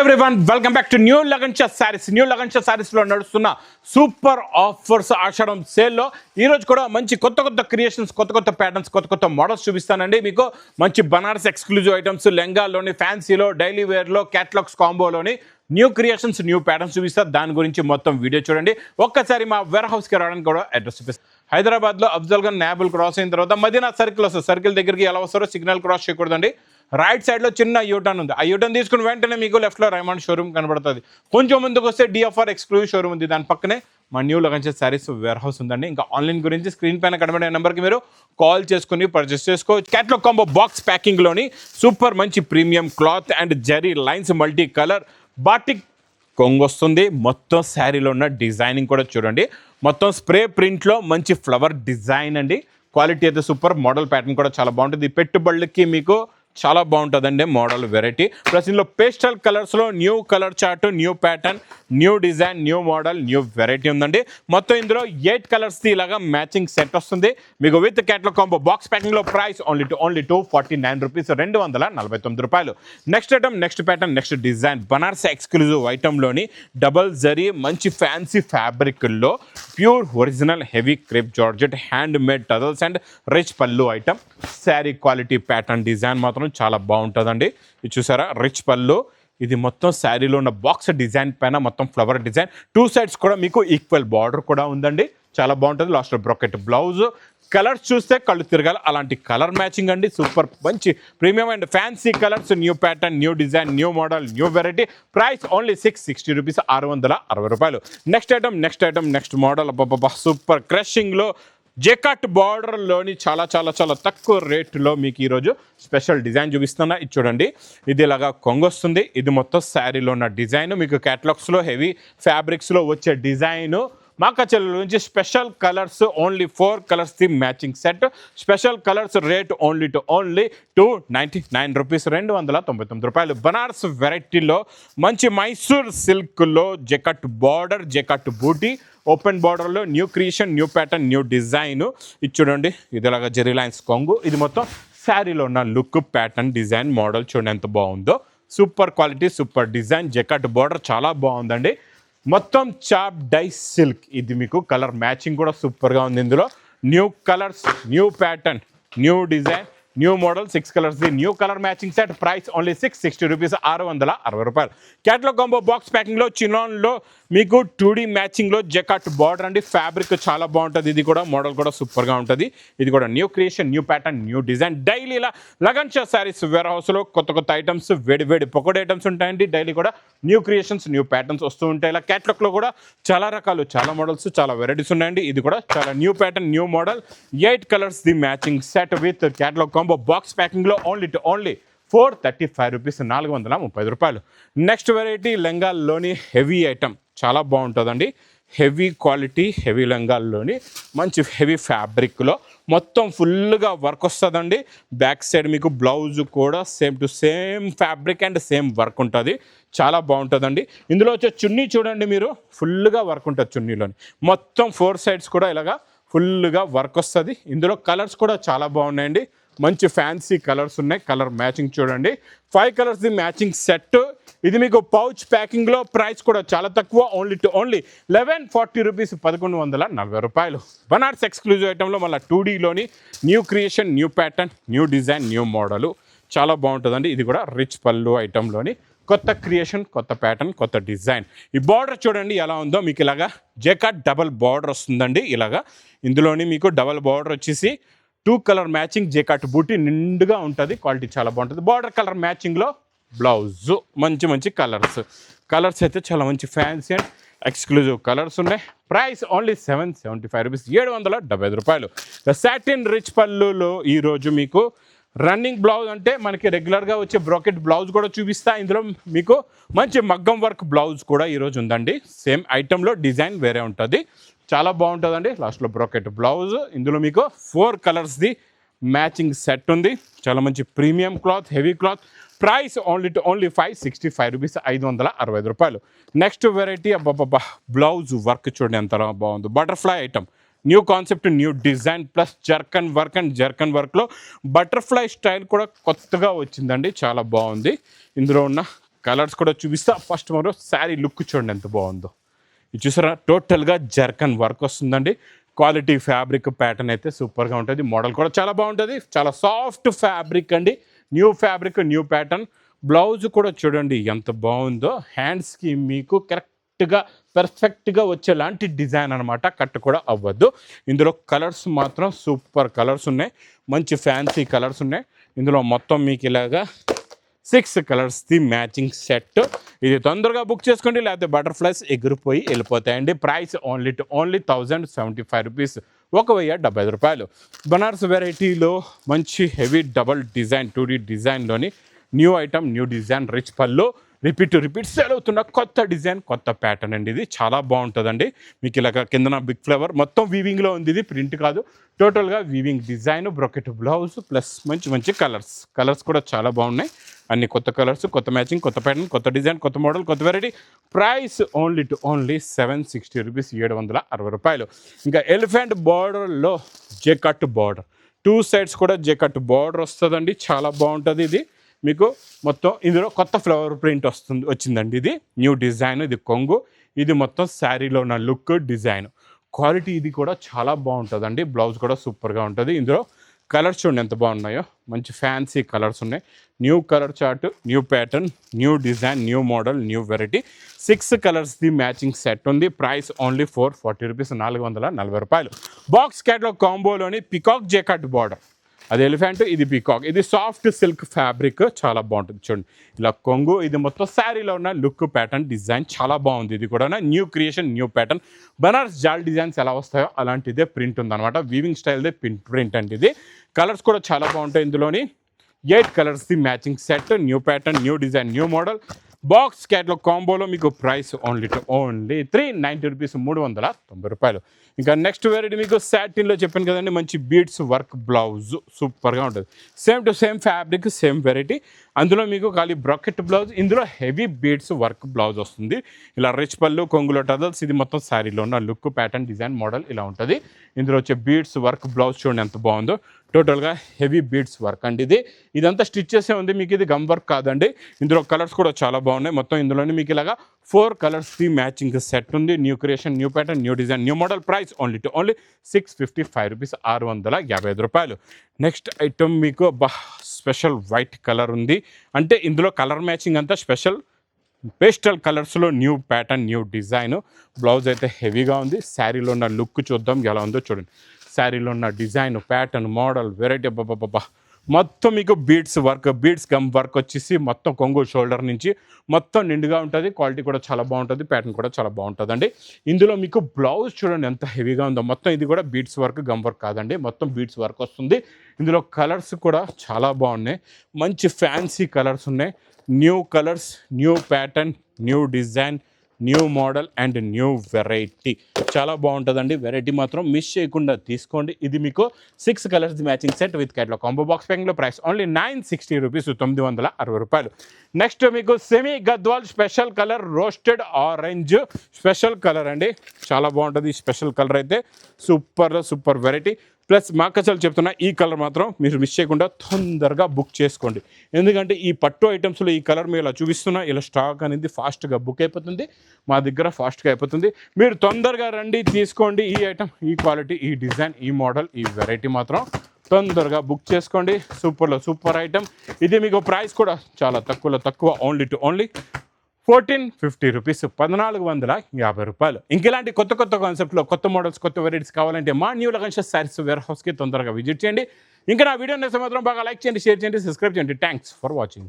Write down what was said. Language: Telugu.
Everyone welcome back to new Lagansha saris. New Lagansha సారీస్లో నడుస్తున్న సూపర్ ఆఫర్స్ ఆషాఢం సేల్లో ఈరోజు కూడా మంచి కొత్త క్రియేషన్స్, కొత్త ప్యాటర్న్స్, కొత్త మోడల్స్ చూపిస్తానండి. మీకు మంచి బనారస్ ఎక్స్క్లూజివ్ ఐటమ్స్, లెంగాల్లోని, ఫ్యాన్సీలో, డైలీ వేర్లో, క్యాటలాగ్స్ కాంబోలోని న్యూ క్రియేషన్స్, న్యూ ప్యాటర్న్స్ చూపిస్తారు. దాని గురించి మొత్తం వీడియో చూడండి. ఒక్కసారి మా వేర్ హౌస్కి రావడానికి కూడా అడ్రస్ చూపిస్తాను. హైదరాబాద్లో అఫ్జల్ గన్ నాబుల్ క్రాస్ అయిన తర్వాత మదీనా సర్కిల్ వస్తుంది. సర్కిల్ దగ్గరికి ఎలా వస్తారో సిగ్నల్ క్రాస్ చేయకూడదండి. రైట్ సైడ్లో చిన్న యూటర్న్ ఉంది. ఆ యూటర్న్ తీసుకుని వెంటనే మీకు లెఫ్ట్లో రైమండ్ షోరూమ్ కనబడుతుంది. కొంచెం ముందుకు వస్తే డిఎఫ్ఆర్ ఎక్స్క్లూజివ్ షోరూమ్ ఉంది. దాని పక్కనే మా new Lagansha saris warehouse ఉందండి. ఇంకా ఆన్లైన్ గురించి స్క్రీన్ పైన కనబడే నెంబర్కి మీరు కాల్ చేసుకుని పర్చేస్ చేసుకోవచ్చు. క్యాట్లాగ్ కాంబో బాక్స్ ప్యాకింగ్లోని సూపర్ మంచి premium cloth and zari lines, multi colour batik కొంగు వస్తుంది. మొత్తం శారీలో ఉన్న డిజైనింగ్ కూడా చూడండి. మొత్తం స్ప్రే ప్రింట్లో మంచి ఫ్లవర్ డిజైన్ అండి. క్వాలిటీ అయితే సూపర్. మోడల్ ప్యాటర్న్ కూడా చాలా బాగుంటుంది. పెట్టుబడులకి మీకు చాలా బాగుంటుందండి మోడల్ వెరైటీ. ప్లస్ ఇందులో పేస్టల్ కలర్స్లో new colour chart, new pattern, new design, new model, new variety ఉందండి. మొత్తం ఇందులో 8 కలర్స్ది ఇలాగా మ్యాచింగ్ సెట్ వస్తుంది మీకు విత్ క్యాట్లాగ్ కాంబో బాక్స్ ప్యాకింగ్లో. ప్రైస్ ఓన్లీ 249 రూపీస్, 249 రూపాయలు. Next item, next pattern, next design Banaras exclusive ఐటమ్లోని డబల్ జరీ మంచి ఫ్యాన్సీ ఫ్యాబ్రిక్లో pure original heavy crepe georgette hand made tassels and rich పళ్ళు item. Sari quality pattern design మాత్రం చాలా బాగుంటుందండి. ఇది చూసారా, రిచ్ పళ్ళు. ఇది మొత్తం శారీలో ఉన్న బాక్స్ డిజైన్ పైన మొత్తం ఫ్లవర్ డిజైన్. 2 సైడ్స్ కూడా మీకు ఈక్వల్ బార్డర్ కూడా ఉందండి. చాలా బాగుంటుంది. లాస్ట్లో బ్రొకెట్ బ్లౌజ్. కలర్స్ చూస్తే కళ్ళు తిరగాలి అలాంటి కలర్ మ్యాచింగ్ అండి. సూపర్ మంచి premium and fancy colours, new pattern, new design, new model, new variety. Price only 660 rupees, 660 రూపాయలు. Next item, next model. Super క్రషింగ్లో జెకాట్ బార్డర్లోని చాలా తక్కువ రేటులో మీకు ఈరోజు స్పెషల్ డిజైన్ చూపిస్తున్నా. ఇది చూడండి, ఇది ఇలాగా కొంగొస్తుంది. ఇది మొత్తం శారీలో ఉన్న డిజైన్. మీకు క్యాటలాగ్స్లో హెవీ ఫ్యాబ్రిక్స్లో వచ్చే డిజైను. మాకాచెల్ల నుంచి స్పెషల్ కలర్స్ ఓన్లీ 4 కలర్స్ది matching set. Special colours rate only 299 rupees, 299 రూపాయలు. బనారస్ వెరైటీలో మంచి మైసూర్ సిల్క్లో jacquard border, jacquard buti, open బార్డర్లో new creation, new pattern, new design. ఇది చూడండి, ఇది ఇలాగా జెరీ లైన్స్ కొంగు. ఇది మొత్తం శారీలో ఉన్న లుక్, ప్యాటర్న్, డిజైన్, మోడల్ చూడండి ఎంత బాగుందో. Super quality, super design. Jacquard border చాలా బాగుందండి. మొత్తం చాప్ డై సిల్క్. ఇది మీకు కలర్ మ్యాచింగ్ కూడా సూపర్గా ఉంది. ఇందులో new colours, new pattern, new design, new model, 6 కలర్స్ది new colour matching set. Price only 660 rupees, 660 రూపాయలు. క్యాట్లాగ్ కాంబో బాక్స్ ప్యాకింగ్లో చినాన్లో మీకు 2D మ్యాచింగ్లో జెకాట్ బార్డర్ అండి. ఫ్యాబ్రిక్ చాలా బాగుంటుంది. ఇది కూడా మోడల్ కూడా సూపర్గా ఉంటుంది. ఇది కూడా new creation, new pattern, new design. Daily ఇలా లగన్షా సారీస్ వేర్ హౌస్లో కొత్త ఐటమ్స్, వేడి పకోడీ ఐటమ్స్ ఉంటాయండి. డైలీ కూడా న్యూ క్రియేషన్స్, న్యూ ప్యాటర్న్స్ వస్తూ ఉంటాయి. ఇలా క్యాట్లాగ్లో కూడా చాలా రకాలు, చాలా మోడల్స్, చాలా వెరైటీస్ ఉన్నాయండి. ఇది కూడా చాలా new pattern, new model, 8 colours ది matching set with catalogue combo box ప్యాకింగ్లో ఓన్లీ 435 రూపీస్, 430 రూపాయలు. నెక్స్ట్ వెరైటీ లెంగాల్లోని హెవీ ఐటమ్ చాలా బాగుంటుందండి. హెవీ క్వాలిటీ, హెవీ లెంగాల్లోని మంచి హెవీ ఫ్యాబ్రిక్లో మొత్తం ఫుల్గా వర్క్ వస్తుందండి. బ్యాక్ సైడ్ మీకు బ్లౌజ్ కూడా same to same fabric and same work ఉంటుంది. చాలా బాగుంటుందండి. ఇందులో వచ్చే చున్నీ చూడండి, మీరు ఫుల్గా వర్క్ ఉంటుంది చున్నీలోని. మొత్తం 4 సైడ్స్ కూడా ఇలాగా ఫుల్గా వర్క్ వస్తుంది. ఇందులో కలర్స్ కూడా చాలా బాగున్నాయండి. మంచి ఫ్యాన్సీ కలర్స్ ఉన్నాయి. కలర్ మ్యాచింగ్ చూడండి, 5 కలర్స్ది మ్యాచింగ్ సెట్. ఇది మీకు పౌచ్ ప్యాకింగ్లో. ప్రైస్ కూడా చాలా తక్కువ, ఓన్లీ 1140 రూపీస్, 1140 రూపాయలు. బనారస్ ఎక్స్క్లూజివ్ ఐటంలో మళ్ళీ 2Dలోని new creation, new pattern, new design, new model చాలా బాగుంటుందండి. ఇది కూడా రిచ్ పళ్ళు ఐటంలోని కొత్త క్రియేషన్, కొత్త ప్యాటర్న్, కొత్త డిజైన్. ఈ బార్డర్ చూడండి ఎలా ఉందో. మీకు ఇలాగా జెకాట్ డబల్ బార్డర్ వస్తుందండి. ఇలాగా ఇందులోని మీకు డబల్ బార్డర్ వచ్చేసి 2 కలర్ మ్యాచింగ్ జెకాట్ బూటీ నిండుగా ఉంటుంది. క్వాలిటీ చాలా బాగుంటుంది. బార్డర్ కలర్ మ్యాచింగ్లో బ్లౌజ్. మంచి కలర్స్ అయితే చాలా మంచి ఫ్యాన్సీ అండ్ ఎక్స్క్లూజివ్ కలర్స్ ఉన్నాయి. ప్రైస్ ఓన్లీ 775 రూపీస్, 775 రూపాయలు. సాటిన్ రిచ్ పళ్ళులో ఈరోజు మీకు రన్నింగ్ బ్లౌజ్ అంటే మనకి రెగ్యులర్గా వచ్చే బ్రాకెట్ బ్లౌజ్ కూడా చూపిస్తా. ఇందులో మీకు మంచి మగ్గం వర్క్ బ్లౌజ్ కూడా ఈరోజు ఉందండి. సేమ్ ఐటెంలో డిజైన్ వేరే ఉంటుంది. చాలా బాగుంటుందండి. లాస్ట్లో బ్రాకెట్ బ్లౌజ్. ఇందులో మీకు 4 కలర్స్ది మ్యాచింగ్ సెట్ ఉంది. చాలా మంచి premium cloth, heavy cloth. Price only 565 rupees, 565 రూపాయలు. నెక్స్ట్ వెరైటీ బ్లౌజ్ వర్క్ చూడండి ఎంత బాగుందో. Butterfly item, new concept, new design plus zircon work. And zircon వర్క్లో బటర్ఫ్లై స్టైల్ కూడా కొత్తగా వచ్చిందండి. చాలా బాగుంది. ఇందులో ఉన్న కలర్స్ కూడా చూపిస్తా. ఫస్ట్ మనం శారీ లుక్ చూడండి ఎంత బాగుందో. ఇది చూసారా, టోటల్గా జర్కన్ వర్క్ వస్తుందండి. క్వాలిటీ ఫ్యాబ్రిక్ ప్యాటర్న్ అయితే సూపర్గా ఉంటుంది. మోడల్ కూడా చాలా బాగుంటుంది. చాలా సాఫ్ట్ ఫ్యాబ్రిక్ అండి. New fabric, new pattern. Blouse కూడా చూడండి ఎంత బాగుందో. హ్యాండ్స్కి మీకు కరెక్ట్గా పర్ఫెక్ట్గా వచ్చేలాంటి డిజైన్ అనమాట. కట్ కూడా అవ్వద్దు. ఇందులో కలర్స్ మాత్రం సూపర్ కలర్స్ ఉన్నాయి. మంచి ఫ్యాన్సీ కలర్స్ ఉన్నాయి. ఇందులో మొత్తం మీకు ఇలాగా 6 కలర్స్ది మ్యాచింగ్ సెట్. ఇది తొందరగా బుక్ చేసుకోండి, లేకపోతే బటర్ఫ్లైస్ ఎగిరిపోయి వెళ్ళిపోతాయండి. ప్రైస్ ఓన్లీ 1075 రూపీస్, 1075 రూపాయలు. బనారస్ వెరైటీలో మంచి హెవీ డబల్ డిజైన్ 2D డిజైన్లోని new item, new design, rich pallu, repeat sale అవుతున్న కొత్త డిజైన్, కొత్త ప్యాటర్న్ అండి. ఇది చాలా బాగుంటుందండి. మీకు ఇలాగ కిందన బిగ్ ఫ్లవర్ మొత్తం వీవింగ్లో ఉంది. ఇది ప్రింట్ కాదు, టోటల్గా weaving design, brocade blouse plus మంచి కలర్స్ కూడా చాలా బాగున్నాయి. అన్ని కొత్త కలర్స్, కొత్త మ్యాచింగ్, కొత్త ప్యాటర్న్, కొత్త డిజైన్, కొత్త మోడల్, కొత్త వెరైటీ. ప్రైస్ ఓన్లీ 760 రూపీస్, 760 రూపాయలు. ఇంకా ఎలిఫెంట్ బార్డర్లో జెకట్ బార్డర్, 2 సైడ్స్ కూడా జెకట్ బార్డర్ వస్తుందండి. చాలా బాగుంటుంది ఇది. మీకు మొత్తం ఇందులో కొత్త ఫ్లవర్ ప్రింట్ వచ్చిందండి. ఇది న్యూ డిజైన్. ఇది కొంగు. ఇది మొత్తం శారీలో ఉన్న లుక్, డిజైన్, క్వాలిటీ ఇది కూడా చాలా బాగుంటుందండి. బ్లౌజ్ కూడా సూపర్గా ఉంటుంది. ఇందులో కలర్స్ చూడండి ఎంత బాగున్నాయో. మంచి ఫ్యాన్సీ కలర్స్ ఉన్నాయి. New colour chart, new pattern, new design, new model, new variety. 6 కలర్స్ది మ్యాచింగ్ సెట్ ఉంది. ప్రైస్ ఓన్లీ 440 రూపీస్, 440 రూపాయలు. బాక్స్ క్యాట్లాగ్ కాంబోలోని పికాక్ జెకట్ బార్డర్, అది ఎలిఫెంట్, ఇది పీకాక్. ఇది సాఫ్ట్ సిల్క్ ఫ్యాబ్రిక్, చాలా బాగుంటుంది. చూడండి ఇలా కొంగు. ఇది మొత్తం శారీలో ఉన్న లుక్, ప్యాటర్న్, డిజైన్ చాలా బాగుంది. ఇది కూడా new creation, new pattern. Banaras జాల్ డిజైన్స్ ఎలా వస్తాయో అలాంటిదే ప్రింట్ ఉందన్నమాట. వీవింగ్ స్టైల్దే ప్రింట్ అంటే ఇది. కలర్స్ కూడా చాలా బాగుంటాయి. ఇందులోని 8 కలర్స్ది matching set, new pattern, new design, new model. Box catalogue కాంబోలో మీకు ప్రైస్ ఓన్లీ 390 రూపీస్, 390 రూపాయలు. ఇంకా నెక్స్ట్ వెరైటీ మీకు సాటిన్లో చెప్పాను కదండి, మంచి బీడ్స్ వర్క్ బ్లౌజ్ సూపర్గా ఉంటుంది. Same to same fabric, same variety. అందులో మీకు ఖాళీ బ్రాకెట్ బ్లౌజ్, ఇందులో హెవీ బీడ్స్ వర్క్ బ్లౌజ్ వస్తుంది. ఇలా రిచ్ పళ్ళు, కొంగులో టజల్స్. ఇది మొత్తం శారీలో ఉన్న లుక్, ప్యాటర్న్, డిజైన్, మోడల్ ఇలా ఉంటుంది. ఇందులో వచ్చే బీడ్స్ వర్క్ బ్లౌజ్ చూడండి ఎంత బాగుందో. టోటల్గా హెవీ బీడ్స్ వర్క్ అండి. ఇదంతా స్టిచ్ చేసే ఉంది. మీకు ఇది గమ్ వర్క్ కాదండి. ఇందులో కలర్స్ కూడా చాలా బాగున్నాయి. మొత్తం ఇందులోనే మీకు ఇలాగా 4 కలర్స్ది మ్యాచింగ్ సెట్ ఉంది. New creation, new pattern, new design, new model. Price only 655 rupees, 655 రూపాయలు. నెక్స్ట్ ఐటమ్ మీకు స్పెషల్ వైట్ కలర్ ఉంది. అంటే ఇందులో కలర్ మ్యాచింగ్ అంతా స్పెషల్ పేస్టల్ కలర్స్లో new pattern, new design. Blouse అయితే హెవీగా ఉంది. శారీలో ఉన్న లుక్ చూద్దాం ఎలా ఉందో చూడండి. శారీలో ఉన్న డిజైన్, ప్యాటర్న్, మోడల్, వెరైటీ మొత్తం మీకు beads work, beads gum work వచ్చేసి మొత్తం కొంగు షోల్డర్ నుంచి మొత్తం నిండుగా ఉంటుంది. క్వాలిటీ కూడా చాలా బాగుంటుంది. ప్యాటర్న్ కూడా చాలా బాగుంటుందండి. ఇందులో మీకు బ్లౌజ్ చూడండి ఎంత హెవీగా ఉందో. మొత్తం ఇది కూడా బీడ్స్ వర్క్, గమ్ వర్క్ కాదండి, మొత్తం బీడ్స్ వర్క్ వస్తుంది. ఇందులో కలర్స్ కూడా చాలా బాగున్నాయి. మంచి ఫ్యాన్సీ కలర్స్ ఉన్నాయి. New colours, new pattern, new design, new model and new variety. చాలా బాగుంటుందండి. వెరైటీ మాత్రం మిస్ చేయకుండా తీసుకోండి. ఇది మీకు 6 colours matching set with catalogue combo box ప్యాకింగ్లో. ప్రైస్ ఓన్లీ 960 రూపీస్, 960 రూపాయలు. నెక్స్ట్ మీకు semi Gadwal special colour, roasted orange special colour అండి. చాలా బాగుంటుంది ఈ స్పెషల్ కలర్ అయితే. Super variety. ప్లస్ మాకసలు చెప్తున్నా, ఈ కలర్ మాత్రం మీరు మిస్ చేయకుండా తొందరగా బుక్ చేసుకోండి. ఎందుకంటే ఈ పట్టు ఐటమ్స్లో ఈ కలర్ మీరు ఇలా చూపిస్తున్నా, ఇలా స్టాక్ అనేది ఫాస్ట్గా బుక్ అయిపోతుంది. మా దగ్గర ఫాస్ట్గా అయిపోతుంది. మీరు తొందరగా రండి, తీసుకోండి. ఈ ఐటమ్, ఈ క్వాలిటీ, ఈ డిజైన్, ఈ మోడల్, ఈ వెరైటీ మాత్రం తొందరగా బుక్ చేసుకోండి. Super item. ఇది మీకు ప్రైస్ కూడా చాలా తక్కువ, ఓన్లీ 1450 రూపీస్, 1450 రూపాయలు. ఇంకెలాంటి కొత్త కాన్సెప్ట్లో, కొత్త మోడల్స్, కొత్త వెరైటీస్ కావాలంటే మా న్యూ లగన్షియస్ శారీస్ వేర్ హౌస్కి తొందరగా విజిట్ చేయండి. ఇంకా నా వీడియో నచ్చితే మాత్రం బాగా లైక్ చేయండి, షేర్ చేయండి, సబ్స్క్రైబ్ చేయండి. Thanks for watching.